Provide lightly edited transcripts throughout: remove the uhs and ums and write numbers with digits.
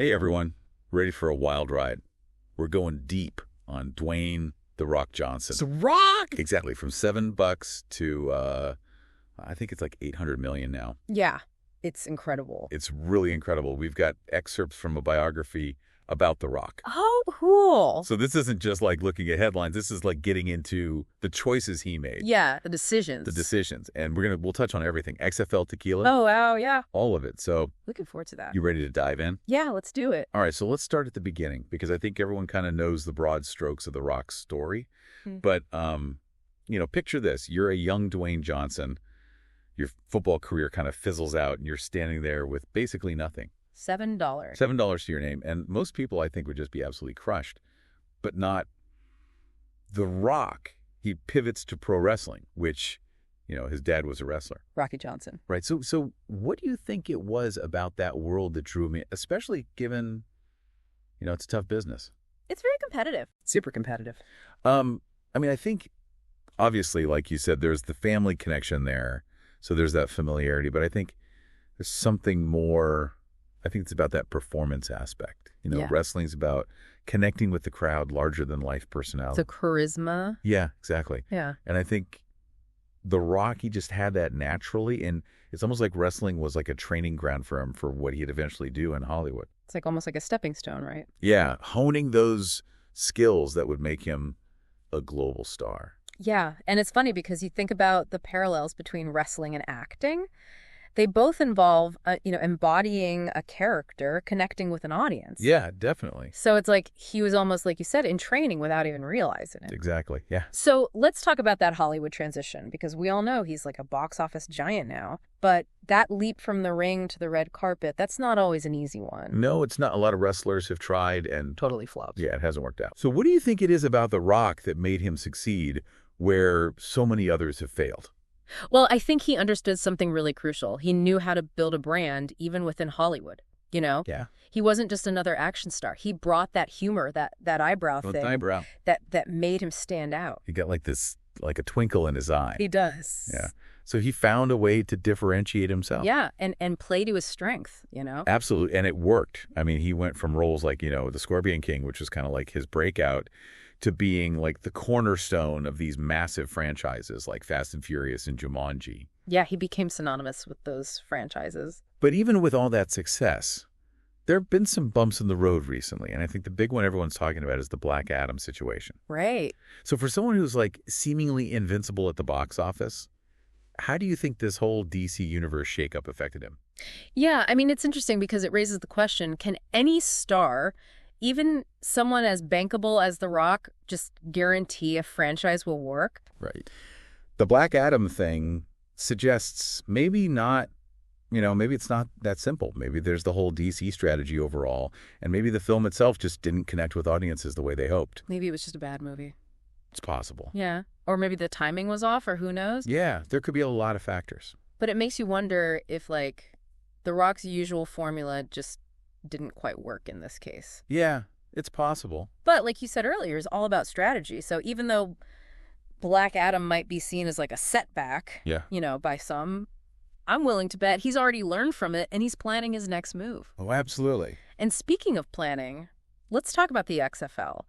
Hey everyone, ready for a wild ride? We're going deep on Dwayne "The Rock" Johnson. It's Rock! Exactly, from $7 to I think it's like 800 million now. Yeah, it's incredible. It's really incredible. We've got excerpts from a biography about The Rock. Oh, cool. So this isn't just like looking at headlines. This is like getting into the choices he made. Yeah, the decisions. The decisions. And we'll touch on everything. XFL tequila. Oh, wow, yeah. All of it. So Looking forward to that. you ready to dive in? Yeah, let's do it. All right, so let's start at the beginning because I think everyone kind of knows the broad strokes of The Rock's story. But, picture this. You're a young Dwayne Johnson. Your football career kind of fizzles out and you're standing there with basically nothing. $7. $7 to your name. And most people, I think, would just be absolutely crushed. But not The Rock. He pivots to pro wrestling, which, his dad was a wrestler. Rocky Johnson. Right. So what do you think it was about that world that drew me, especially given, it's a tough business? It's very competitive. Super competitive. I think, obviously, like you said, there's the family connection there. So there's that familiarity. But I think there's something more. I think it's about that performance aspect. Yeah. Wrestling's about connecting with the crowd, larger than life personality. It's a charisma. Yeah, exactly. Yeah. And I think The Rock, he just had that naturally. And it's almost like wrestling was like a training ground for him for what he'd eventually do in Hollywood. It's like almost like a stepping stone, right? Yeah, honing those skills that would make him a global star. Yeah, and it's funny because you think about the parallels between wrestling and acting. They both involve, embodying a character, connecting with an audience. Yeah, definitely. So it's like he was almost, like you said, in training without even realizing it. Exactly, yeah. So let's talk about that Hollywood transition, because we all know he's like a box office giant now. But that leap from the ring to the red carpet, that's not always an easy one. No, it's not. A lot of wrestlers have tried and Totally flopped. yeah, it hasn't worked out. So what do you think it is about The Rock that made him succeed where so many others have failed? Well, I think he understood something really crucial. He knew how to build a brand even within Hollywood, Yeah. He wasn't just another action star. He brought that humor, that eyebrow With thing. eyebrow. That made him stand out. He got like a twinkle in his eye. He does. Yeah. So he found a way to differentiate himself. Yeah, and play to his strength, Absolutely. And it worked. I mean, he went from roles like, the Scorpion King, which was kind of like his breakout, to being like the cornerstone of these massive franchises like Fast and Furious and Jumanji. Yeah, he became synonymous with those franchises. But even with all that success, there have been some bumps in the road recently. And I think the big one everyone's talking about is the Black Adam situation. Right. So for someone who's like seemingly invincible at the box office, how do you think this whole DC universe shakeup affected him? Yeah, I mean, it's interesting because it raises the question, can any star, even someone as bankable as The Rock, just guarantee a franchise will work? Right. The Black Adam thing suggests maybe not, maybe it's not that simple. Maybe there's the whole DC strategy overall, and maybe the film itself just didn't connect with audiences the way they hoped. Maybe it was just a bad movie. It's possible. Yeah. Or maybe the timing was off, or who knows? Yeah, there could be a lot of factors. But it makes you wonder if, The Rock's usual formula just didn't quite work in this case. Yeah, it's possible. But like you said earlier, it's all about strategy. So even though Black Adam might be seen as like a setback, by some, I'm willing to bet he's already learned from it and he's planning his next move. Oh, absolutely. And speaking of planning, let's talk about the XFL.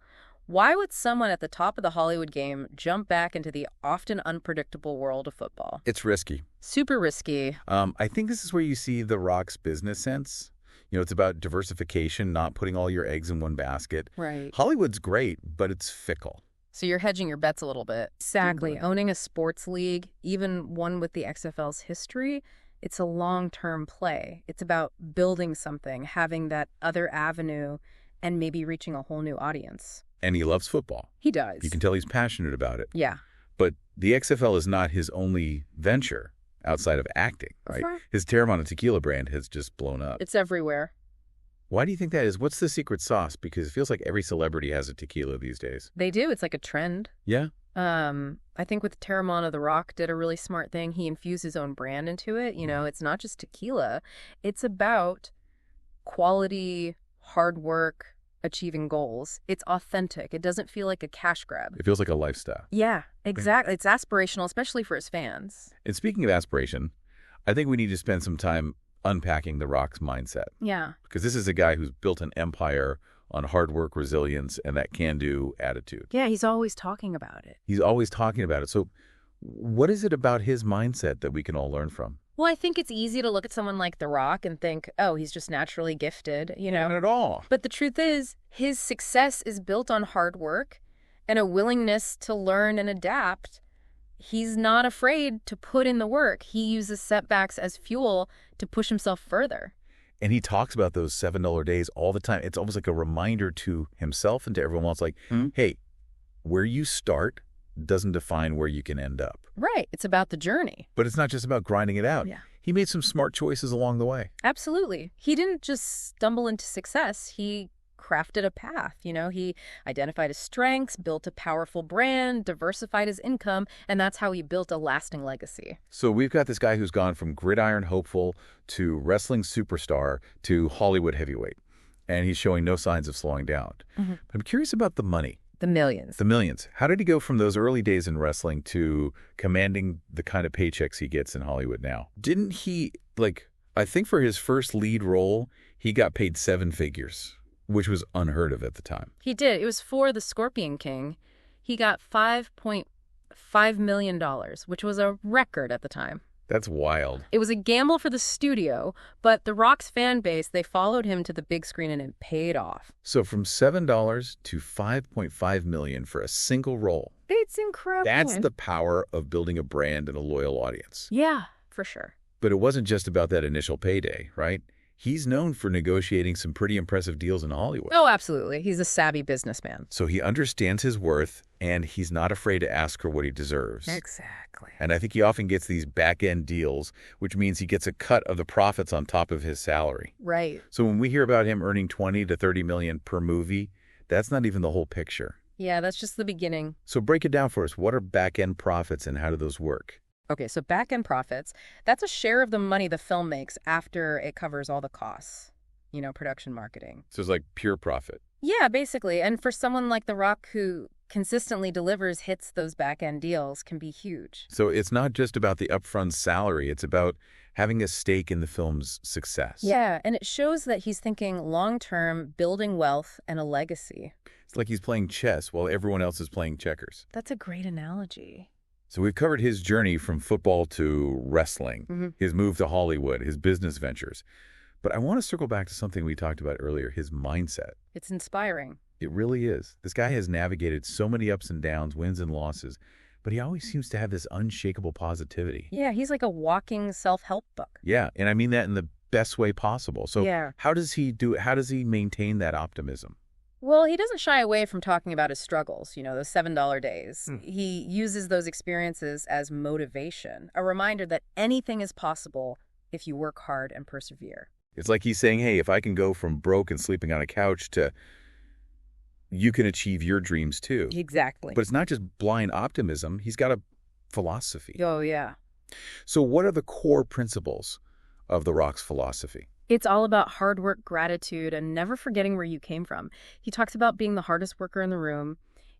Why would someone at the top of the Hollywood game jump back into the often unpredictable world of football? It's risky. Super risky. I think this is where you see The Rock's business sense. It's about diversification, not putting all your eggs in one basket. Right. Hollywood's great, but it's fickle. So you're hedging your bets a little bit. Exactly. Owning a sports league, even one with the XFL's history, it's a long-term play. It's about building something, having that other avenue, and maybe reaching a whole new audience. And he loves football. He does. You can tell he's passionate about it. Yeah. But the XFL is not his only venture outside of acting, right? Right. His Terramana tequila brand has just blown up. It's everywhere. Why do you think that is? What's the secret sauce? Because it feels like every celebrity has a tequila these days. They do. It's like a trend. Yeah? I think with Terramana, The Rock did a really smart thing. He infused his own brand into it. It's not just tequila. It's about quality, hard work, achieving goals. It's authentic. It doesn't feel like a cash grab. It feels like a lifestyle. Yeah, exactly. It's aspirational, especially for his fans. And speaking of aspiration, I think we need to spend some time unpacking The Rock's mindset. Yeah. Because this is a guy who's built an empire on hard work, resilience, and that can-do attitude. Yeah, he's always talking about it. He's always talking about it. So what is it about his mindset that we can all learn from? Well, I think it's easy to look at someone like The Rock and think, oh, he's just naturally gifted, Not at all. But the truth is, his success is built on hard work and a willingness to learn and adapt. He's not afraid to put in the work. He uses setbacks as fuel to push himself further. And he talks about those $7 days all the time. It's almost like a reminder to himself and to everyone else, like, hey, where you start doesn't define where you can end up. Right. It's about the journey. But it's not just about grinding it out. Yeah. He made some smart choices along the way. Absolutely. He didn't just stumble into success. He crafted a path. He identified his strengths, built a powerful brand, diversified his income, and that's how he built a lasting legacy. So we've got this guy who's gone from gridiron hopeful to wrestling superstar to Hollywood heavyweight, and he's showing no signs of slowing down. But I'm curious about the money. The millions. The millions. How did he go from those early days in wrestling to commanding the kind of paychecks he gets in Hollywood now? Didn't he, I think for his first lead role, he got paid 7 figures, which was unheard of at the time. He did. It was for The Scorpion King. He got $5.5 million, which was a record at the time. That's wild. It was a gamble for the studio, but The Rock's fan base, they followed him to the big screen and it paid off. So from $7 to $5.5 million for a single role. It's incredible. That's the power of building a brand and a loyal audience. Yeah, for sure. But it wasn't just about that initial payday, right? He's known for negotiating some pretty impressive deals in Hollywood. Oh, absolutely. He's a savvy businessman. So he understands his worth, and he's not afraid to ask for what he deserves. Exactly. And I think he often gets these back-end deals, which means he gets a cut of the profits on top of his salary. Right. So when we hear about him earning $20 to $30 million per movie, that's not even the whole picture. Yeah, that's just the beginning. So break it down for us. What are back-end profits and how do those work? Okay, so back-end profits, that's a share of the money the film makes after it covers all the costs, production, marketing. So it's like pure profit. Yeah, basically. And for someone like The Rock who consistently delivers hits, those back-end deals can be huge. So it's not just about the upfront salary. It's about having a stake in the film's success. Yeah, and it shows that he's thinking long-term, building wealth and a legacy. It's like he's playing chess while everyone else is playing checkers. That's a great analogy. So we've covered his journey from football to wrestling, his move to Hollywood, his business ventures. But I want to circle back to something we talked about earlier, his mindset. It's inspiring. It really is. This guy has navigated so many ups and downs, wins and losses, but he always seems to have this unshakable positivity. Yeah, he's like a walking self-help book. Yeah, and I mean that in the best way possible. So yeah. How does he do it? How does he maintain that optimism? Well, he doesn't shy away from talking about his struggles, those $7 days. He uses those experiences as motivation, a reminder that anything is possible if you work hard and persevere. It's like he's saying, hey, if I can go from broke and sleeping on a couch to you can achieve your dreams too. Exactly. But it's not just blind optimism. He's got a philosophy. Oh, yeah. So what are the core principles of The Rock's philosophy? It's all about hard work, gratitude, and never forgetting where you came from. He talks about being the hardest worker in the room,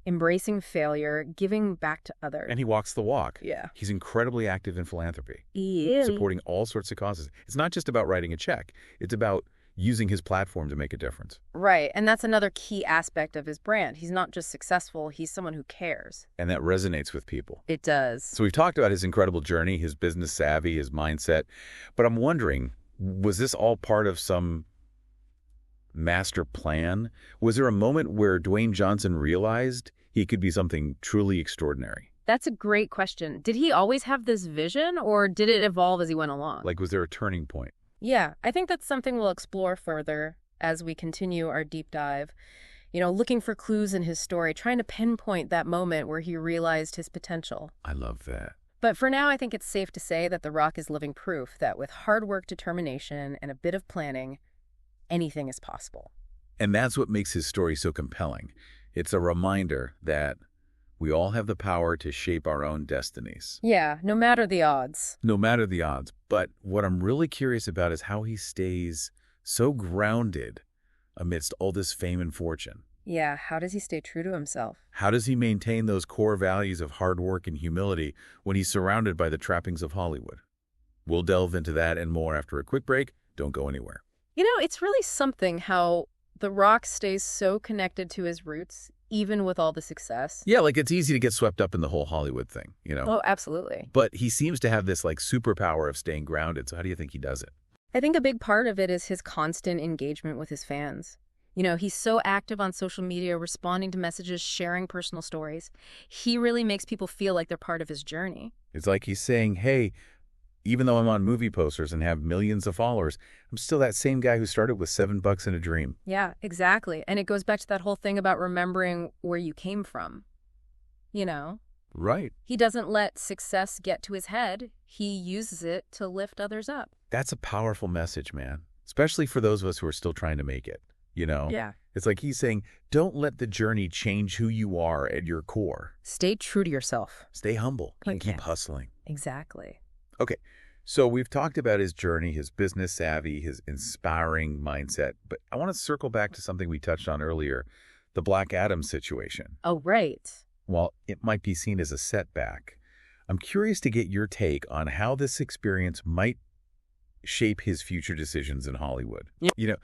embracing failure, giving back to others. And he walks the walk. Yeah. He's incredibly active in philanthropy. He is. Supporting all sorts of causes. It's not just about writing a check. It's about using his platform to make a difference. Right. And that's another key aspect of his brand. He's not just successful, he's someone who cares. And that resonates with people. It does. So we've talked about his incredible journey, his business savvy, his mindset. But I'm wondering, was this all part of some master plan? Was there a moment where Dwayne Johnson realized he could be something truly extraordinary? That's a great question. Did he always have this vision, or did it evolve as he went along? Was there a turning point? Yeah, I think that's something we'll explore further as we continue our deep dive. Looking for clues in his story, trying to pinpoint that moment where he realized his potential. I love that. But for now, I think it's safe to say that The Rock is living proof that with hard work, determination, and a bit of planning, anything is possible. And that's what makes his story so compelling. It's a reminder that we all have the power to shape our own destinies. Yeah, no matter the odds. No matter the odds. But what I'm really curious about is how he stays so grounded amidst all this fame and fortune. Yeah, how does he stay true to himself? How does he maintain those core values of hard work and humility when he's surrounded by the trappings of Hollywood? We'll delve into that and more after a quick break. Don't go anywhere. You know, it's really something how The Rock stays so connected to his roots, even with all the success. Yeah, like it's easy to get swept up in the whole Hollywood thing, Oh, absolutely. But he seems to have this like superpower of staying grounded. So how do you think he does it? I think a big part of it is his constant engagement with his fans. You know, he's so active on social media, responding to messages, sharing personal stories. He really makes people feel like they're part of his journey. It's like he's saying, hey, even though I'm on movie posters and have millions of followers, I'm still that same guy who started with $7 and a dream. Yeah, exactly. And it goes back to that whole thing about remembering where you came from. You know? Right. He doesn't let success get to his head. He uses it to lift others up. That's a powerful message, man, especially for those of us who are still trying to make it, Yeah. It's like he's saying, don't let the journey change who you are at your core. Stay true to yourself. Stay humble and Okay. keep hustling. Exactly. Okay, so we've talked about his journey, his business savvy, his inspiring mindset, but I want to circle back to something we touched on earlier, the Black Adam situation. Oh, right. While it might be seen as a setback, I'm curious to get your take on how this experience might shape his future decisions in Hollywood. Yeah.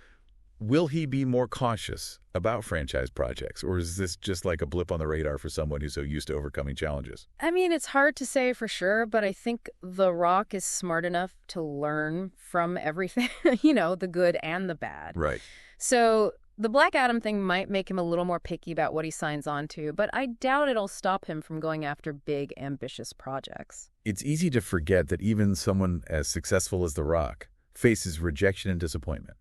Will he be more cautious about franchise projects, or is this just like a blip on the radar for someone who's so used to overcoming challenges? I mean, it's hard to say for sure, but I think The Rock is smart enough to learn from everything, the good and the bad. Right. So the Black Adam thing might make him a little more picky about what he signs on to, but I doubt it'll stop him from going after big, ambitious projects. It's easy to forget that even someone as successful as The Rock faces rejection and disappointment.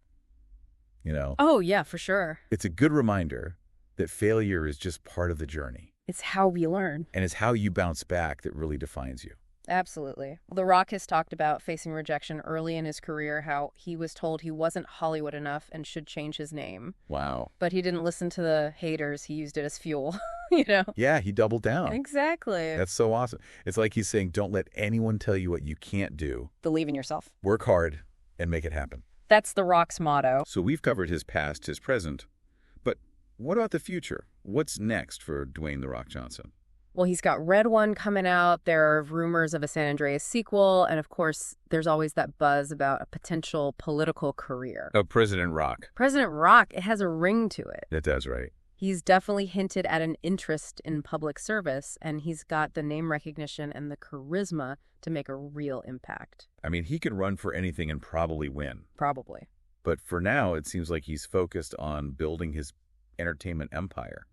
Oh, yeah, for sure. It's a good reminder that failure is just part of the journey. It's how we learn. And it's how you bounce back that really defines you. Absolutely. The Rock has talked about facing rejection early in his career, how he was told he wasn't Hollywood enough and should change his name. Wow. But he didn't listen to the haters. He used it as fuel, Yeah, he doubled down. Exactly. That's so awesome. It's like he's saying, don't let anyone tell you what you can't do. Believe in yourself. Work hard and make it happen. That's The Rock's motto. So we've covered his past, his present. But what about the future? What's next for Dwayne "The Rock" Johnson? Well, he's got Red One coming out. There are rumors of a San Andreas sequel. And of course, there's always that buzz about a potential political career. Oh, President Rock. President Rock, it has a ring to it. It does, right? He's definitely hinted at an interest in public service, and he's got the name recognition and the charisma to make a real impact. I mean, he could run for anything and probably win. Probably. But for now, it seems like he's focused on building his entertainment empire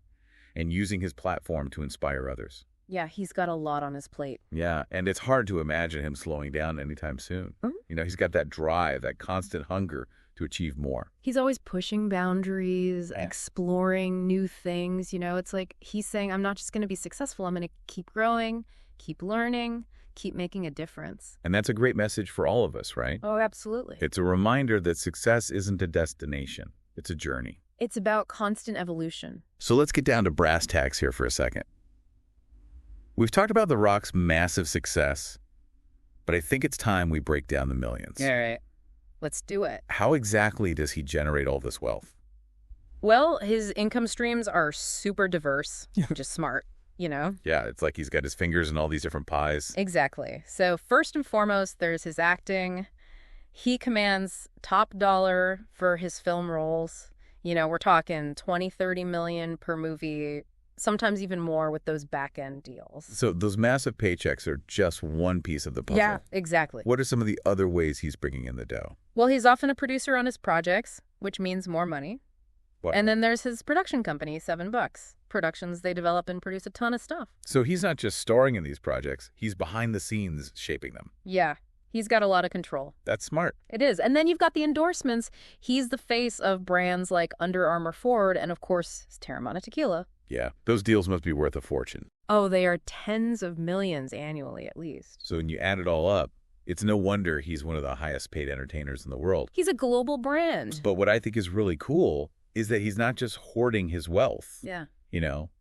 and using his platform to inspire others. Yeah, he's got a lot on his plate. Yeah, and it's hard to imagine him slowing down anytime soon. He's got that drive, that constant hunger to achieve more. He's always pushing boundaries, exploring new things. It's like he's saying, I'm not just going to be successful. I'm going to keep growing, keep learning, keep making a difference. And that's a great message for all of us, right? Oh, absolutely. It's a reminder that success isn't a destination. It's a journey. It's about constant evolution. So let's get down to brass tacks here for a second. We've talked about The Rock's massive success, but I think it's time we break down the millions. All right. Let's do it. How exactly does he generate all this wealth? Well, his income streams are super diverse, which is smart, Yeah, it's like he's got his fingers in all these different pies. Exactly. So first and foremost, there's his acting. He commands top dollar for his film roles. We're talking 20, 30 million per movie, sometimes even more with those back-end deals. So those massive paychecks are just one piece of the puzzle. Yeah, exactly. What are some of the other ways he's bringing in the dough? Well, he's often a producer on his projects, which means more money. What? And then there's his production company, $7 Productions. They develop and produce a ton of stuff. So he's not just starring in these projects, he's behind the scenes shaping them. Yeah, he's got a lot of control. That's smart. It is. And then you've got the endorsements. He's the face of brands like Under Armour Ford and, of course, Terramana Tequila. Yeah, those deals must be worth a fortune. Oh, they are tens of millions annually at least. So when you add it all up, it's no wonder he's one of the highest paid entertainers in the world. He's a global brand. But what I think is really cool is that he's not just hoarding his wealth. Yeah.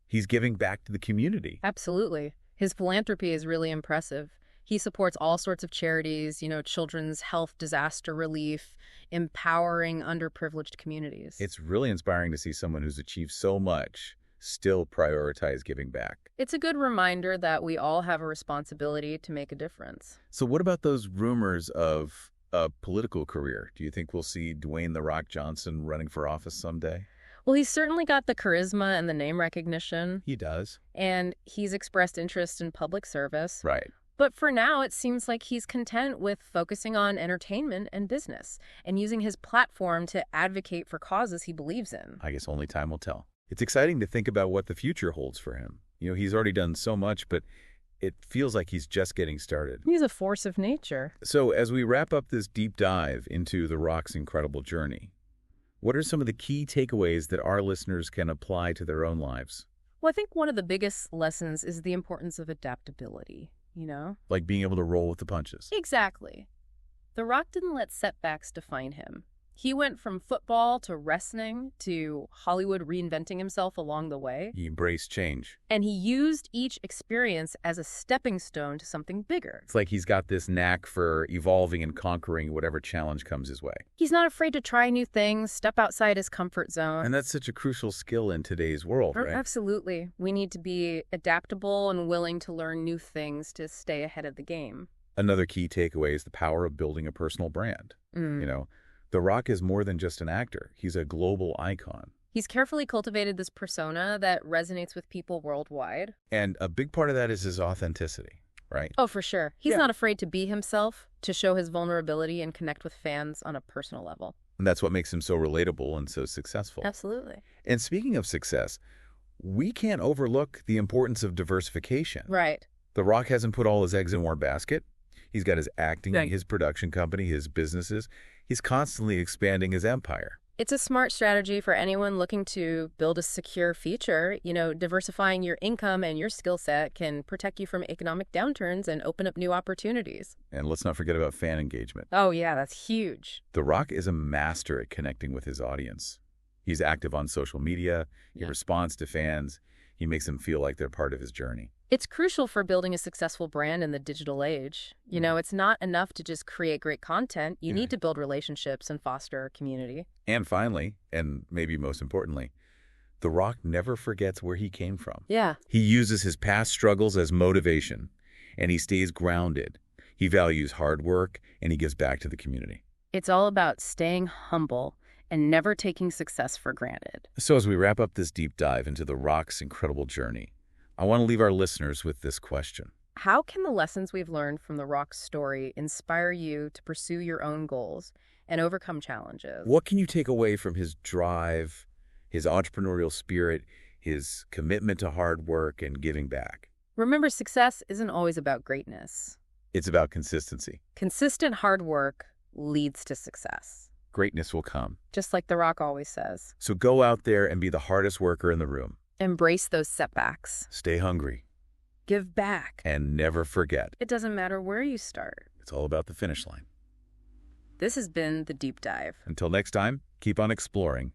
He's giving back to the community. Absolutely. His philanthropy is really impressive. He supports all sorts of charities, children's health, disaster relief, empowering underprivileged communities. It's really inspiring to see someone who's achieved so much still prioritize giving back. It's a good reminder that we all have a responsibility to make a difference. So what about those rumors of a political career? Do you think we'll see Dwayne "The Rock" Johnson running for office someday? Well, he's certainly got the charisma and the name recognition, He does. and he's expressed interest in public service. Right. But for now, it seems like he's content with focusing on entertainment and business and using his platform to advocate for causes he believes in. I guess only time will tell. It's exciting to think about what the future holds for him. He's already done so much, but it feels like he's just getting started. He's a force of nature. So as we wrap up this deep dive into The Rock's incredible journey, what are some of the key takeaways that our listeners can apply to their own lives? Well, I think one of the biggest lessons is the importance of adaptability, Like being able to roll with the punches. Exactly. The Rock didn't let setbacks define him. He went from football to wrestling to Hollywood, reinventing himself along the way. He embraced change. And he used each experience as a stepping stone to something bigger. It's like he's got this knack for evolving and conquering whatever challenge comes his way. He's not afraid to try new things, step outside his comfort zone. And that's such a crucial skill in today's world, right? Absolutely. We need to be adaptable and willing to learn new things to stay ahead of the game. Another key takeaway is the power of building a personal brand. The Rock is more than just an actor. He's a global icon. He's carefully cultivated this persona that resonates with people worldwide. And a big part of that is his authenticity, right? Oh, for sure. He's not afraid to be himself, to show his vulnerability and connect with fans on a personal level. And that's what makes him so relatable and so successful. Absolutely. And speaking of success, we can't overlook the importance of diversification. Right. The Rock hasn't put all his eggs in one basket. He's got his acting, his production company, his businesses. He's constantly expanding his empire. It's a smart strategy for anyone looking to build a secure future. Diversifying your income and your skill set can protect you from economic downturns and open up new opportunities. And let's not forget about fan engagement. Oh, yeah, that's huge. The Rock is a master at connecting with his audience. He's active on social media. He responds to fans. He makes them feel like they're part of his journey. It's crucial for building a successful brand in the digital age. It's not enough to just create great content. You need to build relationships and foster a community. And finally, and maybe most importantly, The Rock never forgets where he came from. Yeah. He uses his past struggles as motivation, and he stays grounded. He values hard work, and he gives back to the community. It's all about staying humble and never taking success for granted. So as we wrap up this deep dive into The Rock's incredible journey, I want to leave our listeners with this question. How can the lessons we've learned from The Rock's story inspire you to pursue your own goals and overcome challenges? What can you take away from his drive, his entrepreneurial spirit, his commitment to hard work and giving back? Remember, success isn't always about greatness. It's about consistency. Consistent hard work leads to success. Greatness will come. Just like The Rock always says. So go out there and be the hardest worker in the room. Embrace those setbacks. Stay hungry. Give back. And never forget. It doesn't matter where you start. It's all about the finish line. This has been The Deep Dive. Until next time, keep on exploring